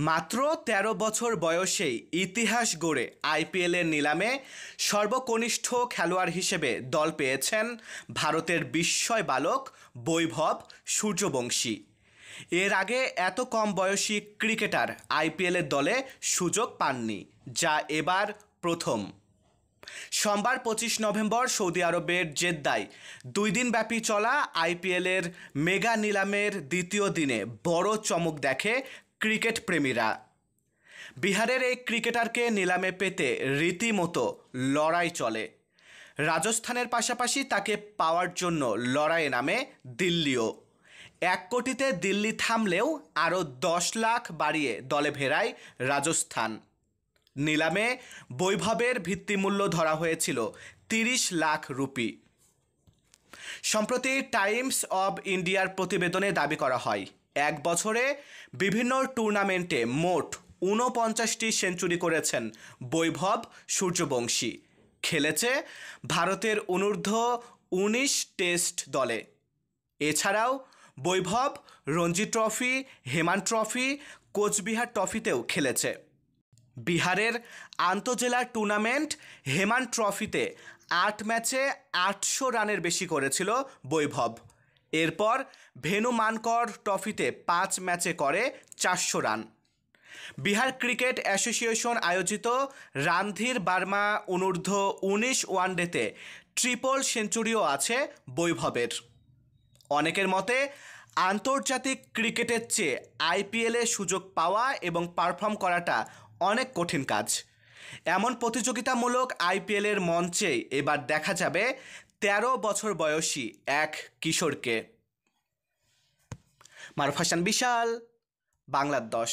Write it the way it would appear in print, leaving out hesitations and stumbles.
মাত্র ১৩ বছর বয়সেই ইতিহাস গড়ে আইপিএলের নিলামে সর্বকনিষ্ঠ খেলোয়াড় হিসেবে দল পেয়েছেন ভারতের বিস্ময় বালক বৈভব সূর্যবংশী। এর আগে এত কম বয়সী ক্রিকেটার আইপিএলের দলে সুযোগ পাননি, যা এবার প্রথম। সোমবার ২৫ নভেম্বর সৌদি আরবের জেদ্দায় ২ দিনব্যাপী চলা আইপিএলের মেগা নিলামের দ্বিতীয় দিনে বড় চমক দেখে ক্রিকেট প্রেমীরা। বিহারের এই ক্রিকেটারকে নিলামে পেতে রীতিমতো লড়াই চলে। রাজস্থানের পাশাপাশি তাকে পাওয়ার জন্য লড়াইয়ে নামে দিল্লিও। ১ কোটিতে দিল্লি থামলেও আরও ১০ লাখ বাড়িয়ে দলে ভেড়ায় রাজস্থান। নিলামে বৈভবের ভিত্তিমূল্য ধরা হয়েছিল ৩০ লাখ রুপি। সম্প্রতি টাইমস অব ইন্ডিয়ার প্রতিবেদনে দাবি করা হয়, ১ বছরে বিভিন্ন টুর্নামেন্টে মোট ৪৯টি সেঞ্চুরি করেছেন বৈভব সূর্যবংশী। খেলেছে ভারতের অনূর্ধ্ব-১৯ টেস্ট দলে। এছাড়াও বৈভব রঞ্জি ট্রফি, হেমান ট্রফি, কোচবিহার ট্রফিতেও খেলেছে। বিহারের আন্তজেলা টুর্নামেন্ট হেমান ট্রফিতে ৮ ম্যাচে ৮০০ রানের বেশি করেছিল বৈভব। এরপর ভেনু মানকর ট্রফিতে ৫ ম্যাচে করে ৪০০ রান। বিহার ক্রিকেট অ্যাসোসিয়েশন আয়োজিত রানধীর বার্মা অনূর্ধ্ব-১৯ ওয়ানডেতে ট্রিপল সেঞ্চুরিও আছে বৈভবের। অনেকের মতে আন্তর্জাতিক ক্রিকেটের চেয়ে আইপিএলে সুযোগ পাওয়া এবং পারফর্ম করাটা অনেক কঠিন কাজ। এমন প্রতিযোগিতামূলক আইপিএলের মঞ্চে এবার দেখা যাবে ১৩ বছর বয়সী এক কিশোরকে। মারুফ হাসান বিশাল, বাংলার ১০।